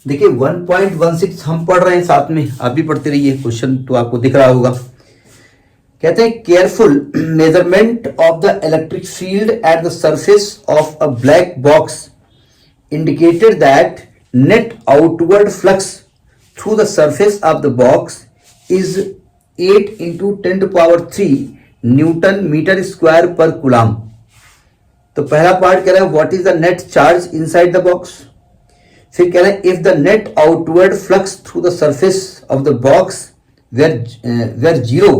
देखिए 1.16 हम पढ़ रहे हैं साथ में, आप भी पढ़ते रहिए, क्वेश्चन तो आपको दिख रहा होगा। कहते हैं careful measurement of the electric field at the surface of a black box indicated that net outward flux through the surface of the box is 8 into 10⁻³ newton metre square per coulomb. तो पहला part कह रहा है what is the net charge inside the box. फिर कह रहा है if the net outward flux through the surface of the box where zero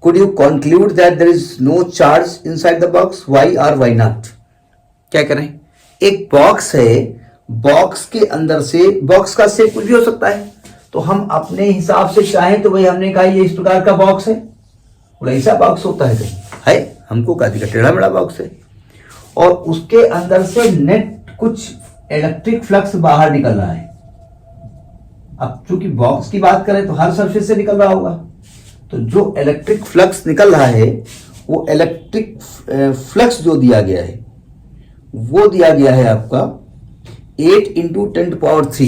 could you conclude that there is no charge inside the box, why or why not. क्या करें, एक box है, box के अंदर से, बॉक्स का shape कुछ भी हो सकता है, तो हम अपने हिसाब से चाहें तो भाई हमने कहा ये इस प्रकार का बॉक्स है, बोला ऐसा बॉक्स होता है कहीं है, हमको कहा दिखा टेढ़ा मेढ़ा बॉक्स है, और उसके अंदर से नेट कुछ इलेक्ट्रिक फ्लक्स बाहर निकल रहा है। अब चूंकि बॉक्स की बात करें तो हर सरफेस से निकल रहा होगा, तो जो इलेक्ट्रिक फ्लक्स निकल रहा है वो इलेक्ट्रिक फ्लक्स जो दिया गया है वो दिया गया है आपका 8 into 10⁻³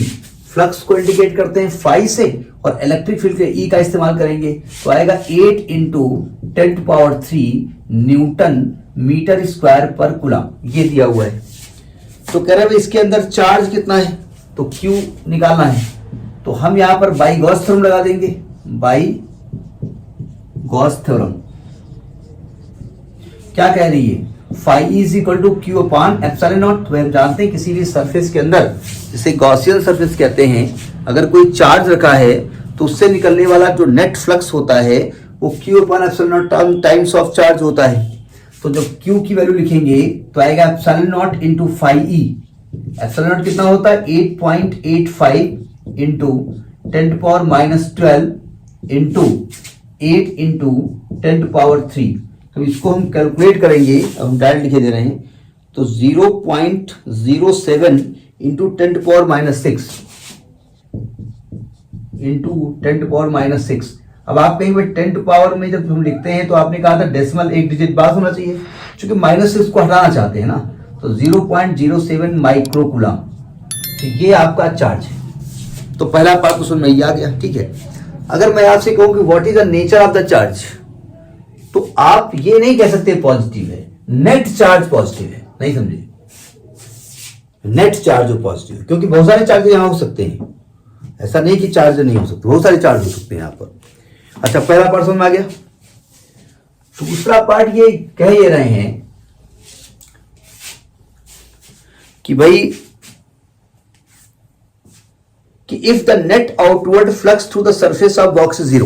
फ्लक्स को इंडिकेट करते हैं फाई से, और इलेक्ट्रिक फील्ड के ई का इस्तेमाल करेंगे तो आएगा 8 into 10⁻³ newton metre square per coulomb, ये दिया हुआ है। तो कह रहे हैं इसके अंदर चार्ज कितना है, तो क्यू निकालना है, तो हम यहां पर बाई गॉस थ्योरम लगा देंगे, बाई गॉस थ्योरम क्या कह रही है, phi is equal to q upon epsilon naught. तो हम जानते हैं किसी भी सरफेस के अंदर, जिसे गॉसियन सरफेस कहते हैं, अगर कोई चार्ज रखा है तो उससे निकलने वाला जो नेट फ्लक्स होता है वो Q upon epsilon not times of charge होता है। तो जब क्यू की वैल्यू लिखेंगे तो आएगा epsilon naught into phi e. Epsilon naught कितना होता है 8.85 इंटू 10⁻12 इंटू 8 इंटू 10⁻³ तो इसको हम कैलकुलेट करेंगे, अब हम डायरेक्ट लिखे दे रहे हैं, तो 0.07 इंटू 10⁻6 इंटू 10⁻6। अब आप कहीं 10 पावर में जब हम लिखते हैं तो आपने कहा था डेसिमल एक डिजिट बाद होना चाहिए, क्योंकि -6 को हटाना चाहते हैं ना, तो 0.07 माइक्रो कूलम, तो ये आपका चार्ज है। तो पहला पार्ट तो समझ में आ गया, ठीक है। अगर मैं आपसे कहूं कि what is the nature of the charge, तो आप ये नहीं कह सकते पॉजिटिव है, नेट चार्ज पॉजिटिव है, नहीं समझे, नेट चार्ज हो पॉजिटिव, क्योंकि बहुत सारे चार्ज यहां हो सकते हैं, ऐसा नहीं कि चार्ज नहीं हो सकते, बहुत सारे चार्ज हो सकते हैं यहां पर। अच्छा, पहला पार्ट समझ में आ गया। दूसरा पार्ट ये कह ये रहे हैं कि भाई कि if the net outward flux through the surface of box is zero,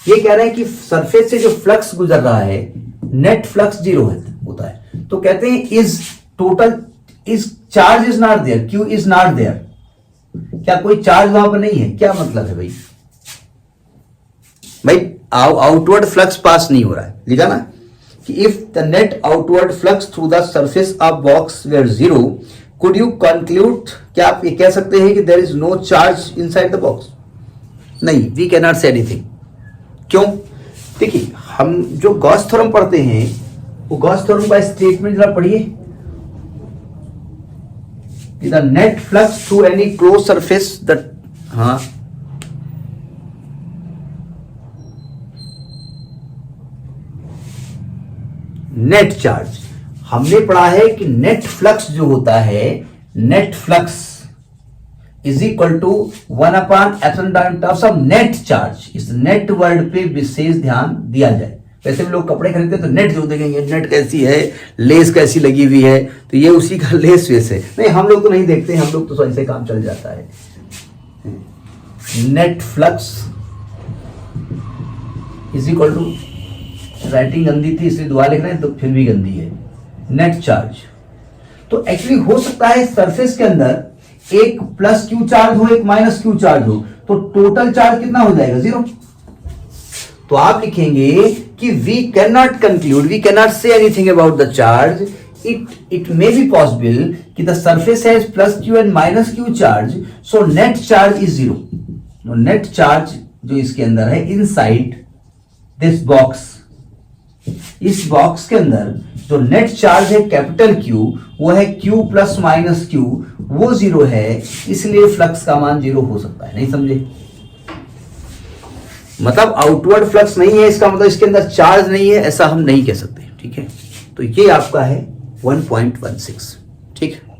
ये कह रहे हैं कि सरफेस से जो फ्लक्स गुजर रहा है नेट फ्लक्स जीरो होता है, तो कहते हैं is total is charge is not there, q is not there, क्या कोई चार्ज वहां पर नहीं है, क्या मतलब है भाई, आउटवर्ड फ्लक्स पास नहीं हो रहा है, लिखा ना कि if the net outward flux through the surface of box where zero could you conclude, क्या आप ये कह सकते हैं कि there is no charge inside the box, नहीं, we can not say anything. क्यों, देखिए हम जो गॉस थ्योरम पढ़ते हैं वो गॉस थ्योरम का स्टेटमेंट जरा पढ़िए, the net flux through any close surface the, हाँ नेट चार्ज, हमने पढ़ा है कि नेट फ्लक्स जो होता है, net flux is equal to 1/ε net charge. इस नेट वर्ड पे विशेष ध्यान दिया जाए। वैसे भी लोग कपड़े खरीदते हैं तो नेट जो देखेंगे, नेट कैसी है, लेस कैसी लगी हुई है, तो ये उसी का लेस वेस है। नहीं, हम लोग तो नहीं देखते, हम लोग तो ऐसे काम चल जाता है। Net flux is equal to, writing गंदी थी इसलिए दुआ लिख रहे हैं तो फिर भी गंदी है, नेट चार्ज। तो एक्चुअली हो सकता है सरफेस के अंदर एक प्लस क्यू चार्ज हो, एक माइनस क्यू चार्ज हो, तो टोटल चार्ज कितना हो जाएगा, 0। तो आप लिखेंगे कि we can not conclude, we can not say anything about the charge, it may be possible कि the surface has plus q and minus q charge, so net charge is 0। Net charge जो इसके अंदर है inside this box, इस box के अंदर जो net charge है कैपिटल क्यू, वो है Q प्लस माइनस Q, वो जीरो है, इसलिए फ्लक्स का मान जीरो हो सकता है। नहीं समझे? मतलब आउटवर्ड फ्लक्स नहीं है, इसका मतलब इसके अंदर चार्ज नहीं है, ऐसा हम नहीं कह सकते। ठीक है, तो ये आपका है 1.16। ठीक है।